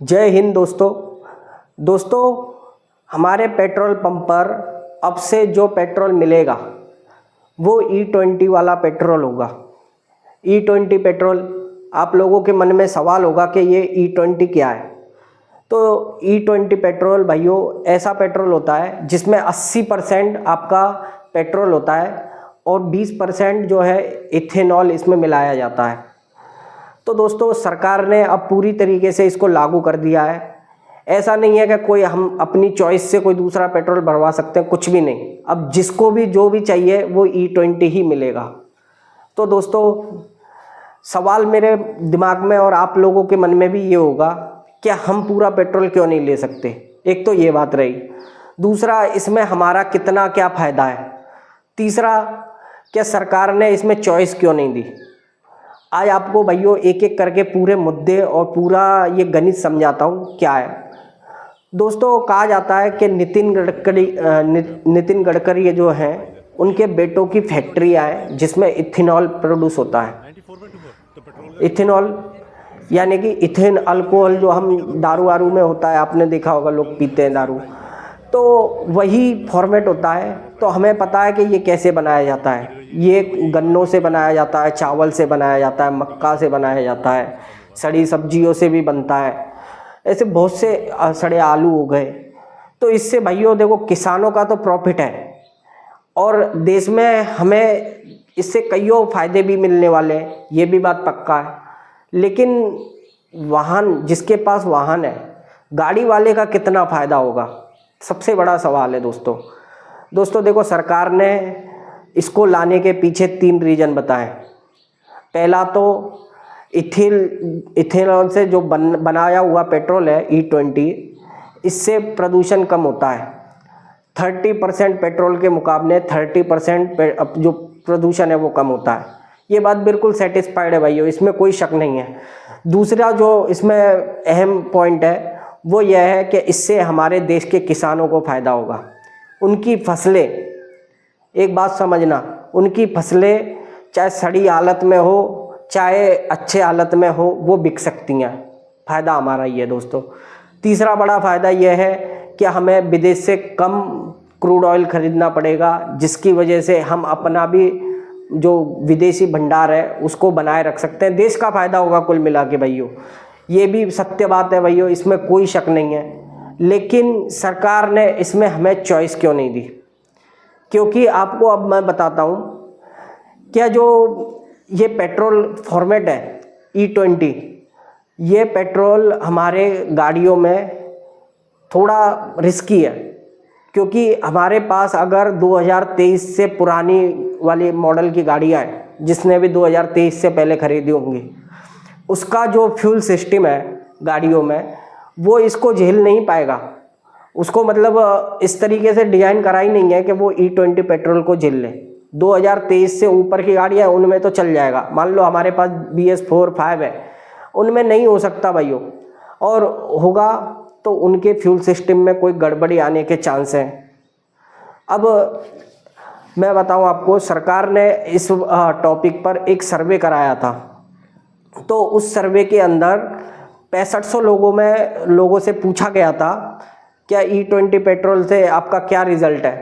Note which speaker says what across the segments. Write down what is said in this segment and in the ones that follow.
Speaker 1: जय हिंद दोस्तों हमारे पेट्रोल पंप पर अब से जो पेट्रोल मिलेगा वो E20 वाला पेट्रोल होगा। E20 पेट्रोल, आप लोगों के मन में सवाल होगा कि ये E20 क्या है। तो E20 पेट्रोल भाइयों ऐसा पेट्रोल होता है जिसमें 80% आपका पेट्रोल होता है और 20% जो है इथेनॉल इसमें मिलाया जाता है। तो दोस्तों सरकार ने अब पूरी तरीके से इसको लागू कर दिया है। ऐसा नहीं है कि कोई हम अपनी चॉइस से कोई दूसरा पेट्रोल भरवा सकते हैं, कुछ भी नहीं। अब जिसको भी जो भी चाहिए वो E20 ही मिलेगा। तो दोस्तों सवाल मेरे दिमाग में और आप लोगों के मन में भी ये होगा कि हम पूरा पेट्रोल क्यों नहीं ले सकते। एक तो ये बात रही, दूसरा इसमें हमारा कितना क्या फ़ायदा है, तीसरा क्या सरकार ने इसमें चॉइस क्यों नहीं दी। आज आपको भाइयों एक एक करके पूरे मुद्दे और पूरा ये गणित समझाता हूँ क्या है। दोस्तों कहा जाता है कि नितिन गडकरी जो हैं उनके बेटों की फैक्ट्रियाँ हैं जिसमें इथेनॉल प्रोड्यूस होता है। इथेनॉल यानी कि इथेन अल्कोहल जो हम दारू वारू में होता है, आपने देखा होगा लोग पीते हैं दारू, तो वही फॉर्मेट होता है। तो हमें पता है कि ये कैसे बनाया जाता है। ये गन्नों से बनाया जाता है, चावल से बनाया जाता है, मक्का से बनाया जाता है, सड़ी सब्जियों से भी बनता है, ऐसे बहुत से सड़े आलू हो गए। तो इससे भाइयों देखो किसानों का तो प्रॉफिट है और देश में हमें इससे कईयों फ़ायदे भी मिलने वाले हैं, ये भी बात पक्का है। लेकिन वाहन, जिसके पास वाहन है, गाड़ी वाले का कितना फ़ायदा होगा, सबसे बड़ा सवाल है दोस्तों देखो सरकार ने इसको लाने के पीछे 3 रीज़न बताए। पहला तो इथेनॉल से जो बनाया हुआ पेट्रोल है E20, इससे प्रदूषण कम होता है। 30% पेट्रोल के मुकाबले 30% जो प्रदूषण है वो कम होता है। ये बात बिल्कुल सेटिस्फाइड है भाइयों, इसमें कोई शक नहीं है। दूसरा जो इसमें अहम पॉइंट है वो यह है कि इससे हमारे देश के किसानों को फ़ायदा होगा। उनकी फसलें, एक बात समझना, उनकी फसलें चाहे सड़ी हालत में हो चाहे अच्छे हालत में हो वो बिक सकती हैं। फ़ायदा हमारा ये दोस्तों। तीसरा बड़ा फ़ायदा यह है कि हमें विदेश से कम क्रूड ऑयल ख़रीदना पड़ेगा, जिसकी वजह से हम अपना भी जो विदेशी भंडार है उसको बनाए रख सकते हैं। देश का फ़ायदा होगा कुल मिला के भाइयों, ये भी सत्य बात है भाइयों, इसमें कोई शक नहीं है। लेकिन सरकार ने इसमें हमें चॉइस क्यों नहीं दी, क्योंकि आपको अब मैं बताता हूँ क्या जो ये पेट्रोल फॉर्मेट है E20, ये पेट्रोल हमारे गाड़ियों में थोड़ा रिस्की है। क्योंकि हमारे पास अगर 2023 से पुरानी वाली मॉडल की गाड़ियाँ हैं, जिसने भी 2023 से पहले ख़रीदी होंगी, उसका जो फ्यूल सिस्टम है गाड़ियों में वो इसको झेल नहीं पाएगा। उसको मतलब इस तरीके से डिज़ाइन करा ही नहीं है कि वो E20 पेट्रोल को झेल ले। 2023 से ऊपर की गाड़ियाँ हैं उनमें तो चल जाएगा। मान लो हमारे पास BS4, 5 है, उनमें नहीं हो सकता भाइयों, और होगा तो उनके फ्यूल सिस्टम में कोई गड़बड़ी आने के चांस हैं। अब मैं बताऊं आपको, सरकार ने इस टॉपिक पर एक सर्वे कराया था। तो उस सर्वे के अंदर 6500 लोगों से पूछा गया था क्या E20 पेट्रोल से आपका क्या रिज़ल्ट है।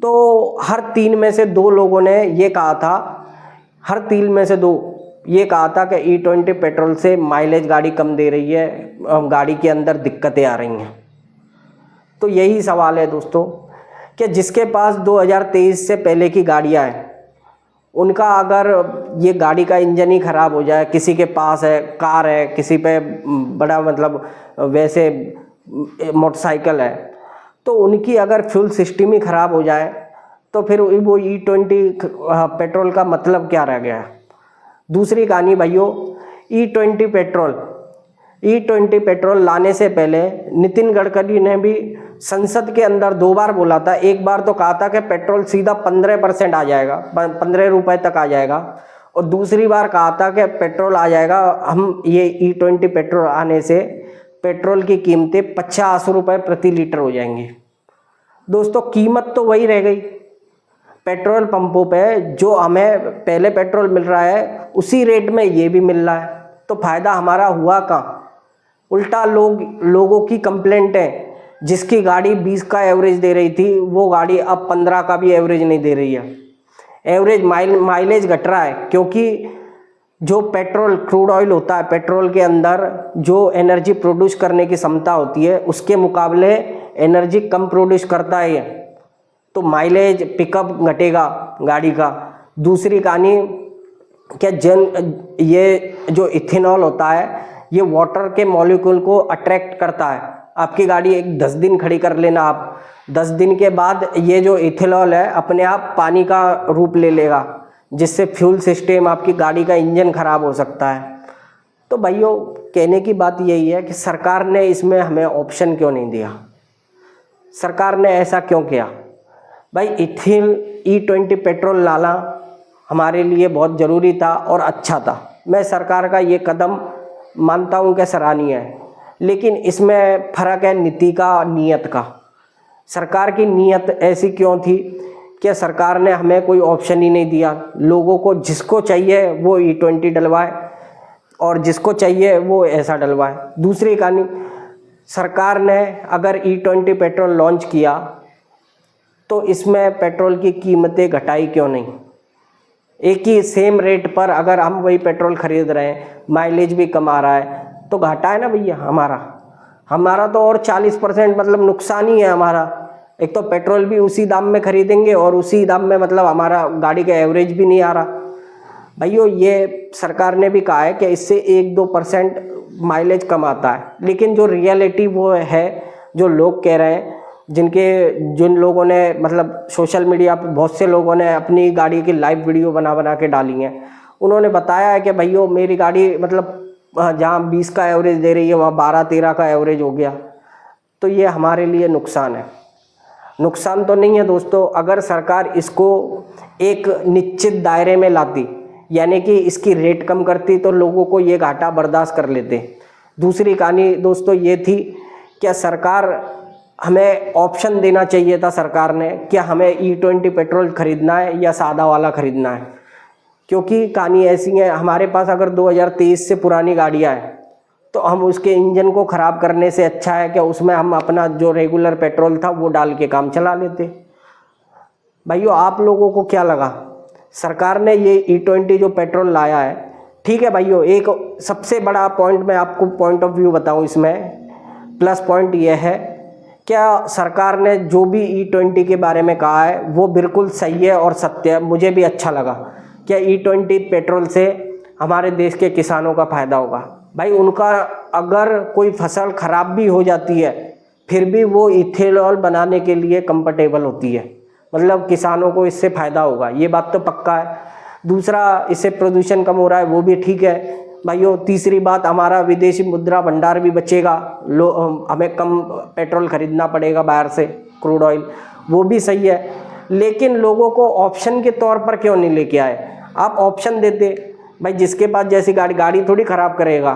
Speaker 1: तो हर 3 में से 2 लोगों ने ये कहा था, हर 3 में से 2 ये कहा था कि E20 पेट्रोल से माइलेज गाड़ी कम दे रही है, गाड़ी के अंदर दिक्कतें आ रही हैं। तो यही सवाल है दोस्तों कि जिसके पास 2023 से पहले की गाड़ियां हैं, उनका अगर ये गाड़ी का इंजन ही ख़राब हो जाए, किसी के पास है कार है, किसी पे बड़ा मतलब वैसे मोटरसाइकिल है, तो उनकी अगर फ्यूल सिस्टम ही ख़राब हो जाए तो फिर वो E20 पेट्रोल का मतलब क्या रह गया है। दूसरी कहानी भाइयों, E20 पेट्रोल लाने से पहले नितिन गडकरी ने भी संसद के अंदर 2 बार बोला था। एक बार तो कहा था कि पेट्रोल सीधा 15% आ जाएगा, 15 रुपये तक आ जाएगा, और दूसरी बार कहा था कि पेट्रोल आ जाएगा, हम ये E20 पेट्रोल आने से पेट्रोल की कीमतें 50 रुपये प्रति लीटर हो जाएंगी। दोस्तों कीमत तो वही रह गई। पेट्रोल पंपों पे जो हमें पहले पेट्रोल मिल रहा है उसी रेट में ये भी मिल रहा है, तो फ़ायदा हमारा हुआ कहाँ। उल्टा लोगों की कंप्लेंट है, जिसकी गाड़ी 20 का एवरेज दे रही थी वो गाड़ी अब 15 का भी एवरेज नहीं दे रही है। एवरेज माइलेज घट रहा है, क्योंकि जो पेट्रोल क्रूड ऑयल होता है, पेट्रोल के अंदर जो एनर्जी प्रोड्यूस करने की क्षमता होती है उसके मुकाबले एनर्जी कम प्रोड्यूस करता है, तो माइलेज पिकअप घटेगा गाड़ी का। दूसरी कहानी क्या, ये जो इथेनॉल होता है ये वाटर के मॉलिक्यूल को अट्रैक्ट करता है। आपकी गाड़ी 10 दिन खड़ी कर लेना आप, 10 दिन के बाद ये जो इथेनॉल है अपने आप पानी का रूप ले लेगा, जिससे फ्यूल सिस्टम आपकी गाड़ी का इंजन खराब हो सकता है। तो भाइयों कहने की बात यही है कि सरकार ने इसमें हमें ऑप्शन क्यों नहीं दिया, सरकार ने ऐसा क्यों किया। भाई इथिल E20 पेट्रोल लाना हमारे लिए बहुत ज़रूरी था और अच्छा था। मैं सरकार का ये कदम मानता हूँ कि सराहनीय है, लेकिन इसमें फ़र्क है नीति का, नियत का। सरकार की नियत ऐसी क्यों थी कि सरकार ने हमें कोई ऑप्शन ही नहीं दिया। लोगों को जिसको चाहिए वो E20 डलवाए और जिसको चाहिए वो ऐसा डलवाए। दूसरी कहानी, सरकार ने अगर E20 पेट्रोल लॉन्च किया तो इसमें पेट्रोल की कीमतें घटाई क्यों नहीं। एक ही सेम रेट पर अगर हम वही पेट्रोल खरीद रहे हैं, माइलेज भी कम आ रहा है, तो घाटा है ना भैया हमारा तो और 40% मतलब नुकसान ही है हमारा। एक तो पेट्रोल भी उसी दाम में खरीदेंगे और उसी दाम में मतलब हमारा गाड़ी का एवरेज भी नहीं आ रहा। भाइयों ये सरकार ने भी कहा है कि इससे 1-2% माइलेज कम आता है, लेकिन जो रियलिटी वो है, जो लोग कह रहे हैं, जिन लोगों ने मतलब सोशल मीडिया पर बहुत से लोगों ने अपनी गाड़ी की लाइव वीडियो बना के डाली हैं, उन्होंने बताया है कि भैया मेरी गाड़ी मतलब जहाँ 20 का एवरेज दे रही है वहाँ 12-13 का एवरेज हो गया। तो ये हमारे लिए नुकसान है। नुकसान तो नहीं है दोस्तों, अगर सरकार इसको एक निश्चित दायरे में लाती, यानी कि इसकी रेट कम करती, तो लोगों को ये घाटा बर्दाश्त कर लेते। दूसरी कहानी दोस्तों ये थी कि सरकार हमें ऑप्शन देना चाहिए था सरकार ने कि हमें E20 पेट्रोल खरीदना है या सादा वाला खरीदना है। क्योंकि कहानी ऐसी है, हमारे पास अगर 2023 से पुरानी गाड़ियाँ हैं तो हम उसके इंजन को ख़राब करने से अच्छा है कि उसमें हम अपना जो रेगुलर पेट्रोल था वो डाल के काम चला लेते। भाइयों आप लोगों को क्या लगा, सरकार ने ये E20 जो पेट्रोल लाया है, ठीक है भाइयों, एक सबसे बड़ा पॉइंट मैं आपको पॉइंट ऑफ व्यू बताऊं, इसमें प्लस पॉइंट ये है, क्या सरकार ने जो भी E20 के बारे में कहा है वो बिल्कुल सही है और सत्य है। मुझे भी अच्छा लगा क्या E20 पेट्रोल से हमारे देश के किसानों का फ़ायदा होगा। भाई उनका अगर कोई फसल ख़राब भी हो जाती है फिर भी वो इथेनॉल बनाने के लिए कंफर्टेबल होती है, मतलब किसानों को इससे फ़ायदा होगा, ये बात तो पक्का है। दूसरा, इससे प्रदूषण कम हो रहा है, वो भी ठीक है भाइयों। तीसरी बात, हमारा विदेशी मुद्रा भंडार भी बचेगा, हमें कम पेट्रोल खरीदना पड़ेगा बाहर से, क्रूड ऑयल, वो भी सही है। लेकिन लोगों को ऑप्शन के तौर पर क्यों नहीं लेके आए। आप ऑप्शन देते, भाई जिसके पास जैसी गाड़ी थोड़ी ख़राब करेगा।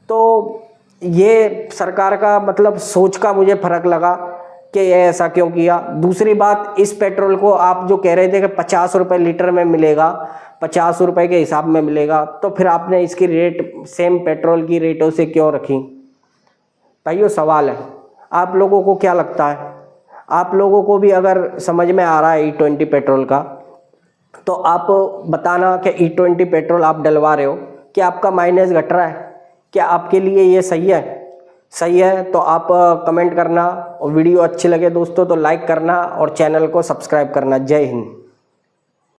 Speaker 1: तो ये सरकार का मतलब सोच का मुझे फ़र्क लगा कि ये ऐसा क्यों किया। दूसरी बात, इस पेट्रोल को आप जो कह रहे थे कि 50 रुपये लीटर में मिलेगा, 50 रुपये के हिसाब में मिलेगा, तो फिर आपने इसकी रेट सेम पेट्रोल की रेटों से क्यों रखी। भाइयों सवाल है, आप लोगों को क्या लगता है, आप लोगों को भी अगर समझ में आ रहा है E20 पेट्रोल का, तो आप बताना कि E20 पेट्रोल आप डलवा रहे हो, क्या आपका माइलेज घट रहा है, क्या आपके लिए ये सही है तो आप कमेंट करना, और वीडियो अच्छी लगे दोस्तों तो लाइक करना और चैनल को सब्सक्राइब करना। जय हिंद।